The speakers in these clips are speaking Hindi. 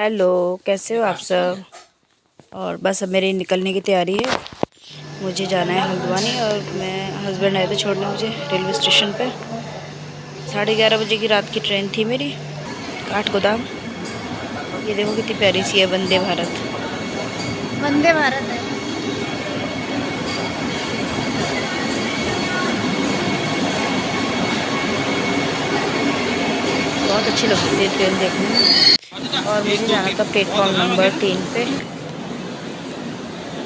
हेलो, कैसे हो आप सब। और बस अब मेरी निकलने की तैयारी है। मुझे जाना है हल्द्वानी और मैं हस्बैंड आए थे छोड़ने मुझे रेलवे स्टेशन पे। 11:30 बजे की रात की ट्रेन थी मेरी, काठगोदाम। ये देखो कितनी प्यारी सी है, वंदे भारत। वंदे भारत है। बहुत अच्छी लगती थी ट्रेन देखने में। और मुझे जाना था प्लेटफॉर्म नंबर 3 पे।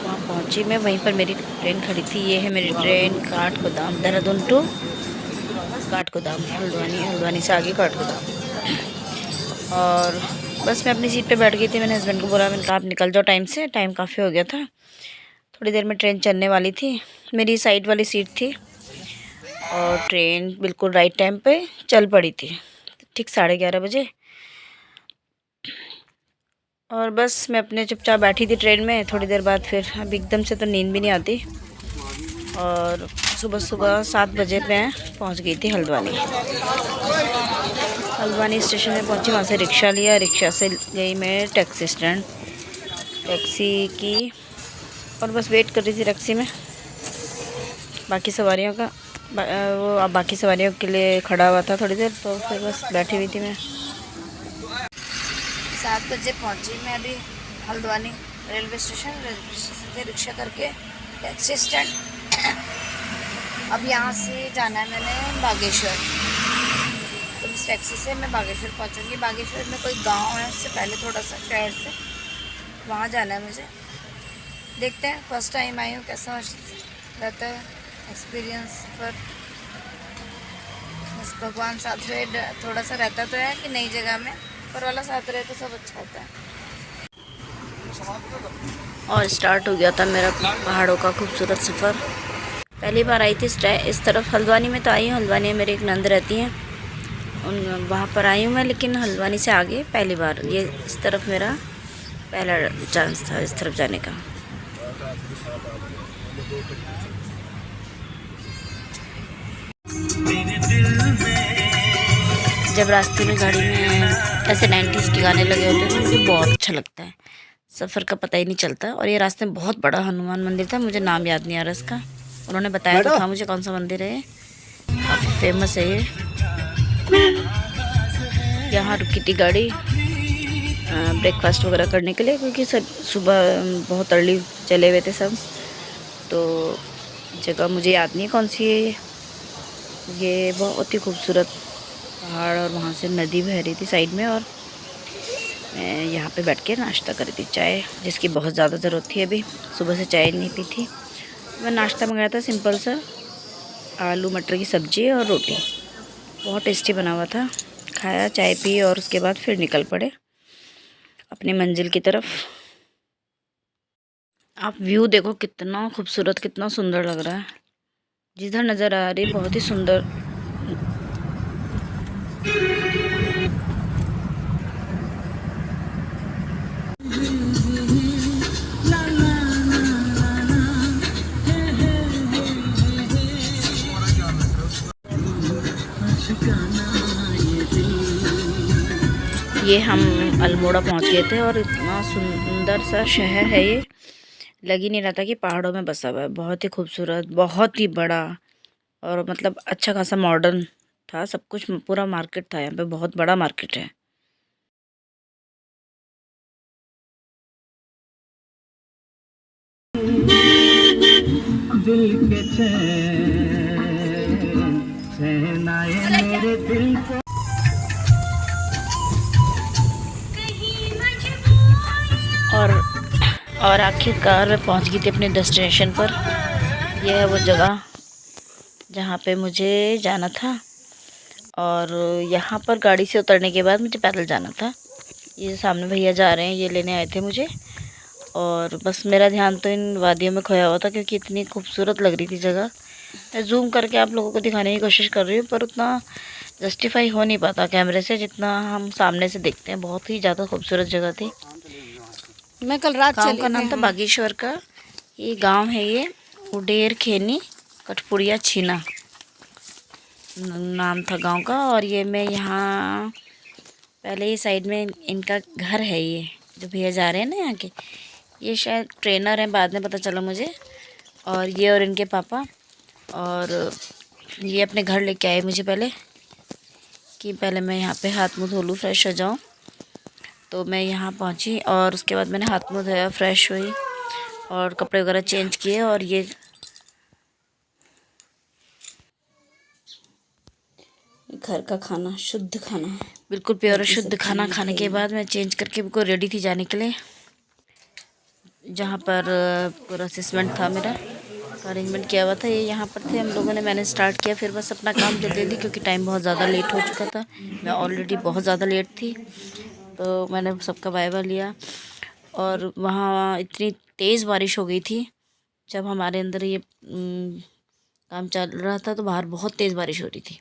वहाँ पहुँची मैं, वहीं पर मेरी ट्रेन खड़ी थी। ये है मेरी ट्रेन, काठगोदाम, देहरादून टू काठगोदाम, हल्द्वानी, हल्द्वानी से आगे काठगोदाम। और बस मैं अपनी सीट पे बैठ गई थी। मैंने हस्बैंड को बोला, मैंने कहा आप निकल जाओ टाइम से, टाइम काफ़ी हो गया था। थोड़ी देर में ट्रेन चलने वाली थी। मेरी साइड वाली सीट थी और ट्रेन बिल्कुल राइट टाइम पे चल पड़ी थी, ठीक 11:30 बजे। और बस मैं अपने चुपचाप बैठी थी ट्रेन में। थोड़ी देर बाद फिर अब एकदम से तो नींद भी नहीं आती। और सुबह सुबह 7 बजे मैं पहुंच गई थी हल्द्वानी। हल्द्वानी स्टेशन में पहुंची, वहाँ से रिक्शा लिया, रिक्शा से गई मैं टैक्सी स्टैंड, टैक्सी की। और बस वेट कर रही थी टैक्सी में बाकी सवारियों का। वो अब बाकी सवारियों के लिए खड़ा हुआ था थोड़ी देर, तो फिर बस बैठी हुई थी मैं। 7 बजे पहुंची मैं अभी Haldwani railway station. Railway station से रिक्शा करके टैक्सी स्टैंड। अब यहाँ से जाना है मैंने बागेश्वर। तो इस टैक्सी से मैं बागेश्वर पहुँचूँगी। बागेश्वर में कोई गांव है, उससे पहले थोड़ा सा शहर से वहाँ जाना है मुझे। देखते हैं, फर्स्ट टाइम आई हूँ, कैसा रहता है एक्सपीरियंस। पर बस भगवान साथ में थोड़ा सा रहता तो है कि नई जगह में, पर वाला साथ रहे तो सब अच्छा होता है। और स्टार्ट हो गया था मेरा पहाड़ों का खूबसूरत सफ़र। पहली बार आई थी इस तरफ। हल्द्वानी में तो आई हूँ, हल्द्वानी में मेरी एक नंद रहती हैं, उन वहाँ पर आई हूँ मैं। लेकिन हल्द्वानी से आगे पहली बार, ये इस तरफ मेरा पहला चांस था इस तरफ जाने का। जब रास्ते में गाड़ी में ऐसे 90s के गाने लगे होते हैं तो मुझे बहुत अच्छा लगता है। सफ़र का पता ही नहीं चलता। और ये रास्ते में बहुत बड़ा हनुमान मंदिर था, मुझे नाम याद नहीं आ रहा इसका। उन्होंने बताया तो था मुझे कौन सा मंदिर है, काफ़ी फेमस है ये। यहाँ रुकी थी गाड़ी ब्रेकफास्ट वगैरह करने के लिए, क्योंकि सब सुबह बहुत अर्ली चले हुए थे सब। तो जगह मुझे याद नहीं कौन सी है। ये बहुत ही खूबसूरत पहाड़ और वहाँ से नदी बह रही थी साइड में। और मैं यहाँ पे बैठ के नाश्ता कर रही थी, चाय जिसकी बहुत ज़्यादा ज़रूरत थी। अभी सुबह से चाय नहीं पी थी। मैं नाश्ता मंगाया था सिंपल सा, आलू मटर की सब्ज़ी और रोटी। बहुत टेस्टी बना हुआ था। खाया, चाय पी और उसके बाद फिर निकल पड़े अपनी मंजिल की तरफ। आप व्यू देखो, कितना खूबसूरत, कितना सुंदर लग रहा है। जिधर नज़र आ रही बहुत ही सुंदर। ये हम अल्मोड़ा पहुंच गए थे और इतना सुंदर सा शहर है ये। लग ही नहीं रहा था कि पहाड़ों में बसा हुआ है। बहुत ही खूबसूरत, बहुत ही बड़ा, और मतलब अच्छा खासा मॉडर्न था सब कुछ। पूरा मार्केट था यहाँ पे, बहुत बड़ा मार्केट है। दिल के चैन आए मेरे दिल को। और आखिरकार मैं पहुंच गई थी अपने डेस्टिनेशन पर। यह है वो जगह जहाँ पे मुझे जाना था। और यहाँ पर गाड़ी से उतरने के बाद मुझे पैदल जाना था। ये सामने भैया जा रहे हैं, ये लेने आए थे मुझे। और बस मेरा ध्यान तो इन वादियों में खोया हुआ था, क्योंकि इतनी खूबसूरत लग रही थी जगह। मैं जूम करके आप लोगों को दिखाने की कोशिश कर रही हूँ, पर उतना जस्टिफाई हो नहीं पाता कैमरे से जितना हम सामने से देखते हैं। बहुत ही ज़्यादा खूबसूरत जगह थी। मैं कल रात गांव चली का थी नाम था हम। बागेश्वर का। ये गांव है, ये उडेर खेनी कठपुड़िया छीना नाम था गांव का। और ये मैं यहाँ पहले ये साइड में इनका घर है, ये जो भैया जा रहे हैं ना यहाँ के, ये शायद ट्रेनर हैं, बाद में पता चला मुझे। और ये और इनके पापा, और ये अपने घर लेके आए मुझे पहले, कि पहले मैं यहाँ पे हाथ मुँह धो लूँ, फ्रेश हो जाऊँ। तो मैं यहाँ पहुँची और उसके बाद मैंने हाथ मुँह धोया, फ्रेश हुई और कपड़े वगैरह चेंज किए। और ये घर का खाना, शुद्ध खाना, बिल्कुल प्योर और शुद्ध खाना खाने के बाद मैं चेंज करके बिल्कुल रेडी थी जाने के लिए, जहाँ पर पूरा असेसमेंट था, मेरा अरेंजमेंट किया हुआ था। ये यहाँ पर थे हम लोगों ने, मैंने स्टार्ट किया, फिर बस अपना काम जल्दी जल्दी, क्योंकि टाइम बहुत ज़्यादा लेट हो चुका था, मैं ऑलरेडी बहुत ज़्यादा लेट थी। तो मैंने सबका वाइवा लिया। और वहाँ इतनी तेज़ बारिश हो गई थी जब हमारे अंदर ये काम चल रहा था, तो बाहर बहुत तेज़ बारिश हो रही थी।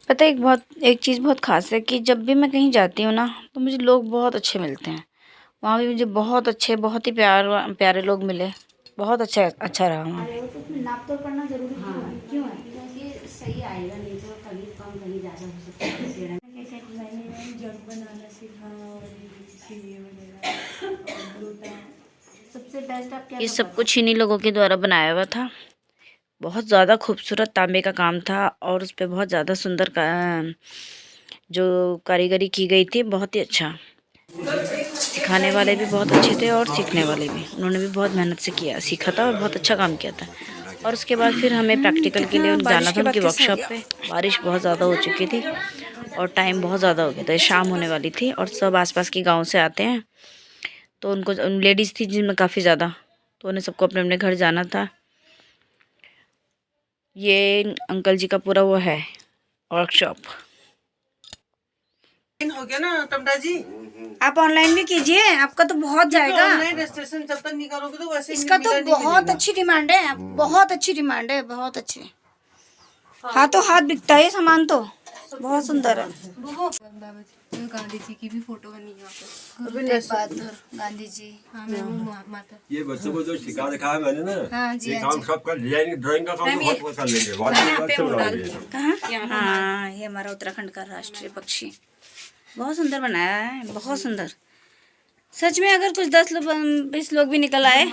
पता है एक चीज़ बहुत ख़ास है कि जब भी मैं कहीं जाती हूँ ना, तो मुझे लोग बहुत अच्छे मिलते हैं। वहाँ भी मुझे बहुत अच्छे, बहुत ही प्यारे लोग मिले, बहुत अच्छा रहा वहाँ। नाप तो करना जरूरी क्यों है? क्योंकि सही आएगा, नहीं तो कभी कम कभी ज़्यादा हो सकता है। मैंने जग बनाना सीखा और सबसे बेस्ट आप क्या? ये सब कुछ इन्हीं लोगों के द्वारा बनाया हुआ था। बहुत ज़्यादा खूबसूरत तांबे का काम था और उस पर बहुत ज़्यादा सुंदर जो कारीगरी की गई थी, बहुत ही अच्छा। सिखाने वाले भी बहुत अच्छे थे और सीखने वाले भी, उन्होंने भी बहुत मेहनत से सीखा था और बहुत अच्छा काम किया था। और उसके बाद फिर हमें प्रैक्टिकल के लिए जाना था उनकी वर्कशॉप पे। बारिश बहुत ज़्यादा हो चुकी थी और टाइम बहुत ज़्यादा हो गया था, शाम होने वाली थी और सब आसपास के गांव से आते हैं, तो उनको लेडीज़ थी जिनमें काफ़ी ज़्यादा, तो उन्हें सबको अपने अपने घर जाना था। ये अंकल जी का पूरा वो है वर्कशॉप। हो गया ना टमटा जी, आप ऑनलाइन भी कीजिए, आपका तो बहुत जाएगा। ऑनलाइन रजिस्ट्रेशन जब तक नहीं करोगे तो वैसे इसका तो बहुत अच्छी डिमांड है, बहुत अच्छी डिमांड है, बहुत अच्छी। हाथों हाथ बिकता है ये सामान, तो बहुत सुंदर है। गांधी जी की भी फोटो बनी है यहाँ पे, गुरु तेग बहादुर गांधी जी। हाँ मैं माता। ये बच्चों को जो सिखा दिखाया मैंने ना, हाँ जी, ये काम सबका डिजाइनिंग ड्राइंग का काम बहुत कर लेंगे। कहाँ? हाँ, ये हमारा उत्तराखंड का राष्ट्रीय पक्षी, बहुत सुंदर बनाया है, बहुत सुंदर। सच में अगर कुछ 10-20 लोग भी निकल आए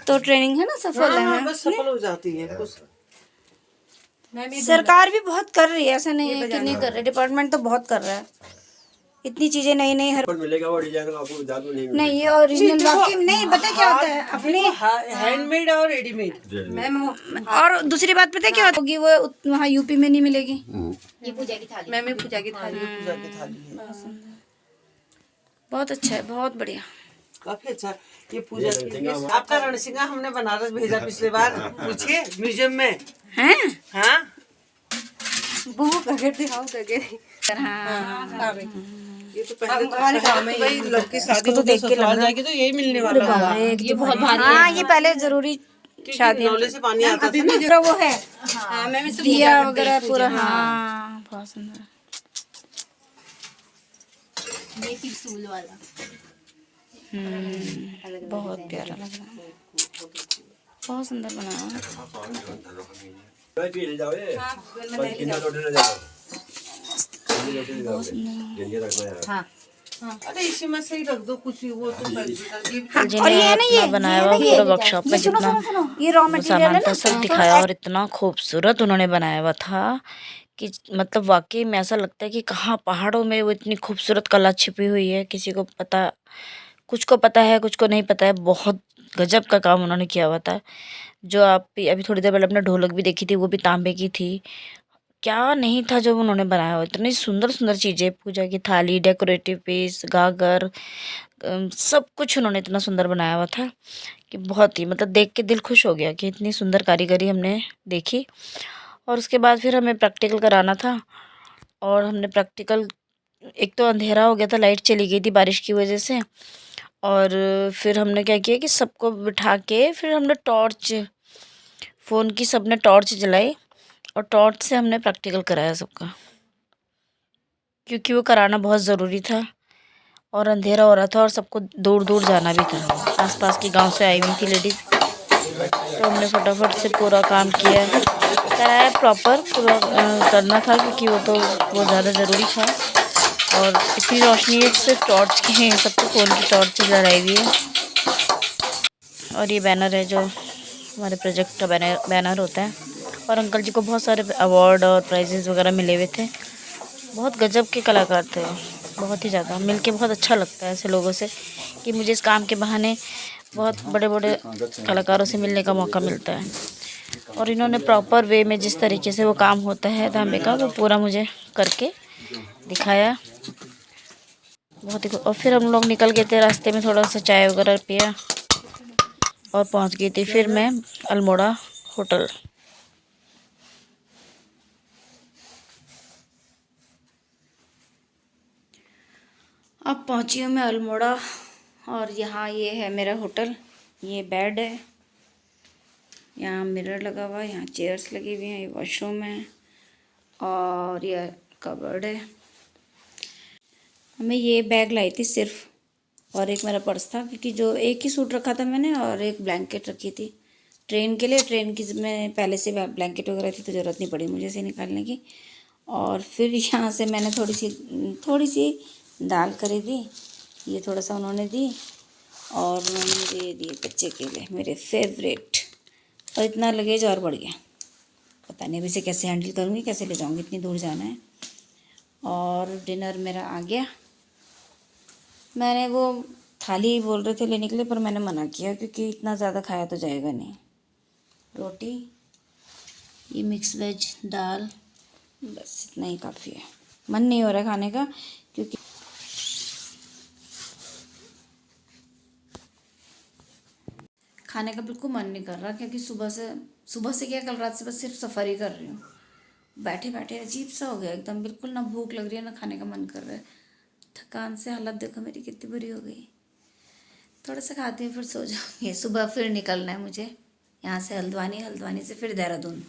तो ट्रेनिंग है ना, सफल है ना, बस सफल हो जाती है कुछ। सरकार भी बहुत कर रही है, ऐसा नहीं है कि नहीं कर रही, डिपार्टमेंट तो बहुत कर रहा है। इतनी चीजें नई नई हर मिलेगा वो डिजाइन आपको जादू नहीं मिलेगा। नहीं, ये ओरिजिनल वाकई नहीं, पता क्या होता है अपनी हैंडमेड और रेडीमेड। और दूसरी बात पता है क्या होगी, वो वहाँ यूपी में नहीं मिलेगी। ये पूजा की थाली, मैं पूजा की थाली, पूजा की थाली बहुत अच्छा है, बहुत बढ़िया, काफी अच्छा। ये पूजा की आपका रणसिंगा हमने बनारस भेजा पिछले बार, पूछिए म्यूजियम में हैं? हाँ वो कगे दिखाओ कगे। ये तो पहले भाई लड़की शादी तो देख के जाएगी तो यही मिलने वाला है। ये बहुत भारी है। हाँ, ये पहले जरूरी शादी नौले से पानी आता था ना। पूरा वो है, हाँ मैं दिया वगैरह पूरा। हाँ, बहुत सुंदर, ये त्रिशूल वाला बहुत प्यारा लग रहा है, बहुत सुंदर बना। पी ले जाओ ये, पर कितना लोटे ले जाओ, हाँ अरे इसी में से ही रख दो कुछ, वो तो और ये ना ये बनाया हुआ पूरा वर्कशॉप में, जितना ये रॉ सामान था सब दिखाया और इतना खूबसूरत उन्होंने बनाया हुआ था कि मतलब वाकई में ऐसा लगता है कि कहाँ पहाड़ों में वो इतनी खूबसूरत कला छिपी हुई है। किसी को पता, कुछ को पता है, कुछ को नहीं पता है। बहुत गजब का काम उन्होंने किया हुआ था। जो आप अभी थोड़ी देर पहले अपने ढोलक भी देखी थी, वो भी तांबे की थी। क्या नहीं था जो उन्होंने बनाया हुआ, इतनी सुंदर सुंदर चीज़ें, पूजा की थाली, डेकोरेटिव पीस, गागर, सब कुछ उन्होंने इतना सुंदर बनाया हुआ था कि बहुत ही मतलब देख के दिल खुश हो गया कि इतनी सुंदर कारीगरी हमने देखी। और उसके बाद फिर हमें प्रैक्टिकल कराना था और हमने प्रैक्टिकल, एक तो अंधेरा हो गया था, लाइट चली गई थी बारिश की वजह से। और फिर हमने क्या किया कि सबको बिठा के फिर हमने टॉर्च, फ़ोन की सबने टॉर्च जलाई और टॉर्च से हमने प्रैक्टिकल कराया सबका, क्योंकि वो कराना बहुत ज़रूरी था और अंधेरा हो रहा था और सबको दूर दूर जाना भी था। आसपास के गांव से आई हुई थी लेडीज़, तो हमने फटाफट से पूरा काम किया, कराया प्रॉपर पूरा करना था, क्योंकि वो ज़्यादा ज़रूरी था। और इतनी रोशनी है, सिर्फ टॉर्च की है, सबको फ़ोन की टॉर्च जलाई हुई है। और ये बैनर है जो हमारे प्रोजेक्ट का बैनर होता है। और अंकल जी को बहुत सारे अवार्ड और प्राइजेस वगैरह मिले हुए थे। बहुत गजब के कलाकार थे, बहुत ही ज़्यादा। मिलके बहुत अच्छा लगता है ऐसे लोगों से कि मुझे इस काम के बहाने बहुत बड़े बड़े कलाकारों से मिलने का मौका मिलता है। और इन्होंने प्रॉपर वे में जिस तरीके से वो काम होता है धाबे का, वो पूरा मुझे करके दिखाया। बहुत ही। और फिर हम लोग निकल गए थे, रास्ते में थोड़ा सा चाय वगैरह पिया और पहुंच गई थी फिर मैं अल्मोड़ा होटल। अब पहुंची हूँ मैं अल्मोड़ा और यहाँ ये है मेरा होटल। ये बेड है, यहाँ मिरर लगा हुआ है, यहाँ चेयर्स लगी हुई हैं, ये वॉशरूम है और ये कबर्ड है। मैं ये बैग लाई थी सिर्फ, और एक मेरा पर्स था, क्योंकि जो एक ही सूट रखा था मैंने और एक ब्लैंकेट रखी थी ट्रेन के लिए। ट्रेन की में पहले से ब्लैंकेट वगैरह थी तो ज़रूरत नहीं पड़ी मुझे इसे निकालने की। और फिर यहाँ से मैंने थोड़ी सी दाल खरीदी, ये थोड़ा सा उन्होंने दी और उन्होंने मुझे ये दिए कच्चे केले, मेरे फेवरेट। और इतना लगेज और बढ़ गया, पता नहीं अभी से कैसे हैंडल करूँगी, कैसे ले जाऊँगी, इतनी दूर जाना है। और डिनर मेरा आ गया। मैंने वो थाली बोल रहे थे लेने के लिए, पर मैंने मना किया क्योंकि इतना ज़्यादा खाया तो जाएगा नहीं। रोटी, ये मिक्स वेज दाल, बस इतना ही काफ़ी है। मन नहीं हो रहा खाने का, क्योंकि खाने का बिल्कुल मन नहीं कर रहा, क्योंकि सुबह से क्या, कल रात से बस सिर्फ सफ़र ही कर रही हूँ। बैठे बैठे अजीब सा हो गया एकदम, बिल्कुल ना भूख लग रही है ना खाने का मन कर रहा है। थकान से हालत देखो मेरी कितनी बुरी हो गई। थोड़ा सा खाती हूँ फिर सो जाऊँगी। सुबह फिर निकलना है मुझे यहाँ से हल्द्वानी से फिर देहरादून।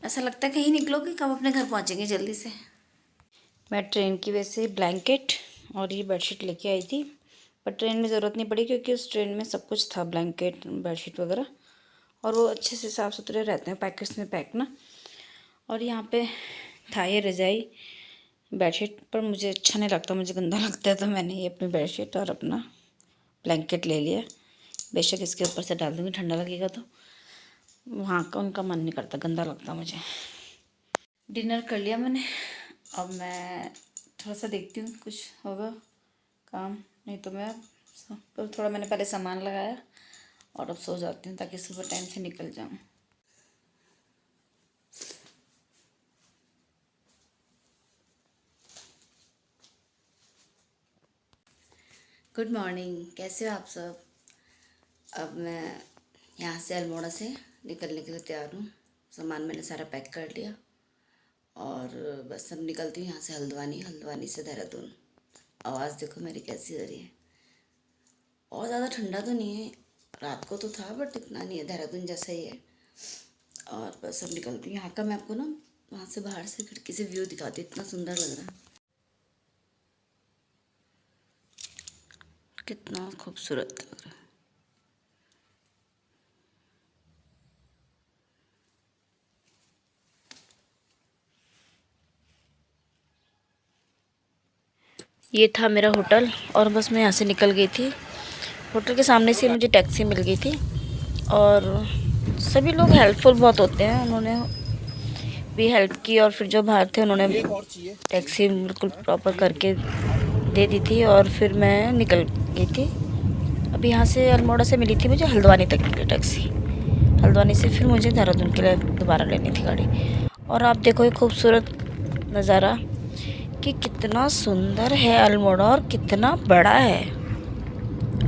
ऐसा लगता है कहीं निकलोगे कब अपने घर पहुँचेंगे जल्दी से। मैं ट्रेन की वजह से ब्लैंकेट और ये बेडशीट लेके आई थी, पर ट्रेन में ज़रूरत नहीं पड़ी क्योंकि उस ट्रेन में सब कुछ था, ब्लैंकेट बेडशीट वगैरह, और वो अच्छे से साफ़ सुथरे रहते हैं पैकेट्स में पैक ना। और यहाँ पे था ये रज़ाई बेडशीट, पर मुझे अच्छा नहीं लगता, मुझे गंदा लगता है, तो मैंने ये अपनी बेडशीट और अपना ब्लैंकेट ले लिया। बेशक इसके ऊपर से डाल दूँगी, ठंडा लगेगा तो। वहाँ का उनका मन नहीं करता, गंदा लगता मुझे। डिनर कर लिया मैंने, अब मैं थोड़ा सा देखती हूँ कुछ होगा काम, नहीं तो मैं तो थोड़ा मैंने पहले सामान लगाया और अब सो जाती हूँ ताकि सुबह टाइम से निकल जाऊँ। गुड मॉर्निंग, कैसे हो आप सब। अब मैं यहाँ से अल्मोड़ा से निकलने के लिए तैयार हूँ। सामान मैंने सारा पैक कर लिया और बस अब निकलती हूँ यहाँ से हल्द्वानी से देहरादून। आवाज़ देखो मेरी कैसी हो रही है। और ज़्यादा ठंडा तो नहीं है, रात को तो था बट इतना नहीं है, देहरादून जैसा ही है। और बस अब निकलती हूँ। यहाँ का मैं आपको ना वहाँ से बाहर से खिड़की से व्यू दिखाती हूँ, इतना सुंदर लग रहा है, कितना खूबसूरत लग रहा है। ये था मेरा होटल और बस मैं यहाँ से निकल गई थी। होटल के सामने से मुझे टैक्सी मिल गई थी और सभी लोग हेल्पफुल बहुत होते हैं, उन्होंने भी हेल्प की। और फिर जो बाहर थे उन्होंने टैक्सी बिल्कुल प्रॉपर करके दे दी थी और फिर मैं निकल गई थी। अब यहाँ से अल्मोड़ा से मिली थी मुझे हल्द्वानी तक की टैक्सी, हल्द्वानी से फिर मुझे देहरादून के लिए दोबारा लेनी थी गाड़ी। और आप देखो ये खूबसूरत नज़ारा कि कितना सुंदर है अल्मोड़ा और कितना बड़ा है।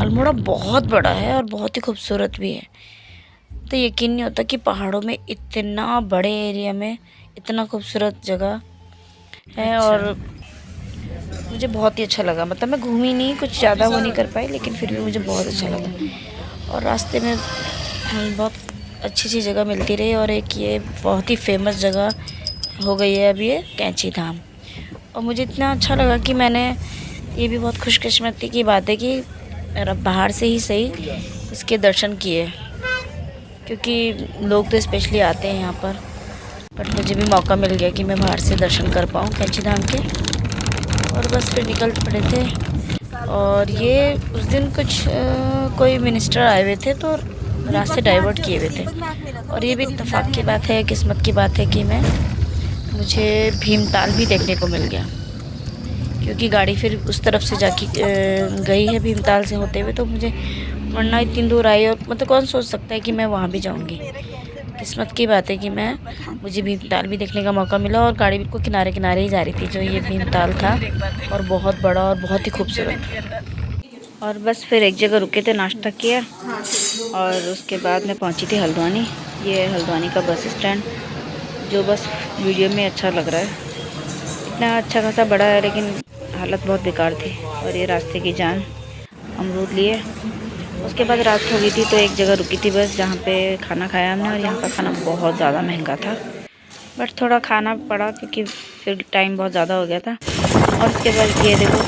अल्मोड़ा बहुत बड़ा है और बहुत ही खूबसूरत भी है। तो यकीन नहीं होता कि पहाड़ों में इतना बड़े एरिया में इतना खूबसूरत जगह है। और मुझे बहुत ही अच्छा लगा, मतलब मैं घूमी नहीं, कुछ ज़्यादा वो नहीं कर पाई, लेकिन फिर भी मुझे बहुत अच्छा लगा। और रास्ते में बहुत अच्छी जगह मिलती रही और एक ये बहुत ही फेमस जगह हो गई है अभी ये कैंची धाम। और मुझे इतना अच्छा लगा कि मैंने, ये भी बहुत खुशकिस्मती की बात है कि मेरा बाहर से ही सही इसके दर्शन किए, क्योंकि लोग तो स्पेशली आते हैं यहाँ पर, बट मुझे भी मौका मिल गया कि मैं बाहर से दर्शन कर पाऊँ कैंची धाम के। और बस फिर निकल पड़े थे। और ये उस दिन कुछ कोई मिनिस्टर आए हुए थे तो रास्ते डाइवर्ट किए हुए थे। और ये भी इत्तेफाक की बात है, किस्मत की बात है कि मुझे भीमताल भी देखने को मिल गया, क्योंकि गाड़ी फिर उस तरफ से जाके गई है भीमताल से होते हुए, तो मुझे वरना इतनी दूर आई और मतलब कौन सोच सकता है कि मैं वहाँ भी जाऊँगी। किस्मत की बात है कि मुझे भीमताल भी देखने का मौका मिला। और गाड़ी बिल्कुल किनारे किनारे ही जा रही थी जो ये भीमताल था, और बहुत बड़ा और बहुत ही खूबसूरत। और बस फिर एक जगह रुके थे, नाश्ता किया और उसके बाद मैं पहुंची थी हल्द्वानी। ये हल्द्वानी का बस स्टैंड जो बस वीडियो में अच्छा लग रहा है, इतना अच्छा खासा बड़ा है लेकिन हालत बहुत बेकार थी। और ये रास्ते की जान, अमरूद लिए। उसके बाद रात हो गई थी तो एक जगह रुकी थी बस, जहाँ पे खाना खाया हमने। और यहाँ का खाना बहुत ज़्यादा महंगा था, बट थोड़ा खाना पड़ा क्योंकि फिर टाइम बहुत ज़्यादा हो गया था। और उसके बाद ये देखो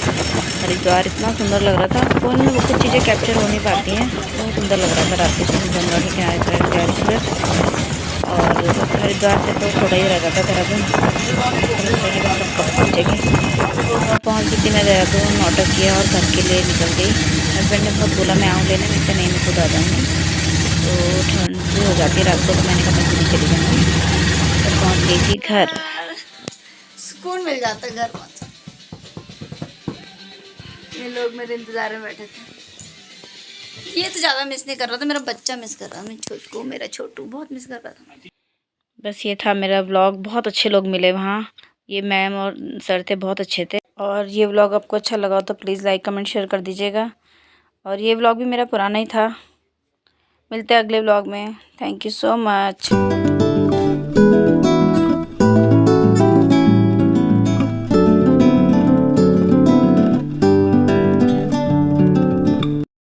हरिद्वार इतना सुंदर लग रहा था, फ़ोन में वो कुछ चीज़ें कैप्चर हो नहीं पाती हैं, बहुत सुंदर लग रहा था रात के समय गंगा के किनारे। और हरिद्वार से तो थोड़ा ही रह जाता देहरादून, कब पहुँचेंगे। पहुँच गई थी मैं देहरादून, ऑटो किया और घर के लिए निकल गई। हस्बैंड ने बहुत बोला मैं आऊँ लेने, मैं नहीं, मैं खुद आ जाऊँगी। तो ठंड भी हो जाती है रात को, तो मैंने कहा मैं खुद ही चली जाऊँगी। तो पहुँच गई थी घर, सुकून मिल जाता है घर पहुंच। ये लोग मेरे इंतजार में बैठे थे। ये तो ज़्यादा मिस नहीं कर रहा था, मेरा बच्चा मिस कर रहा था, मेरा छोटू बहुत मिस कर रहा था। बस ये था मेरा व्लॉग। बहुत अच्छे लोग मिले वहाँ, ये मैम और सर थे, बहुत अच्छे थे। और ये व्लॉग आपको अच्छा लगा तो प्लीज़ लाइक कमेंट शेयर कर दीजिएगा। और ये व्लॉग भी मेरा पुराना ही था। मिलते हैं अगले व्लॉग में। Thank you so much.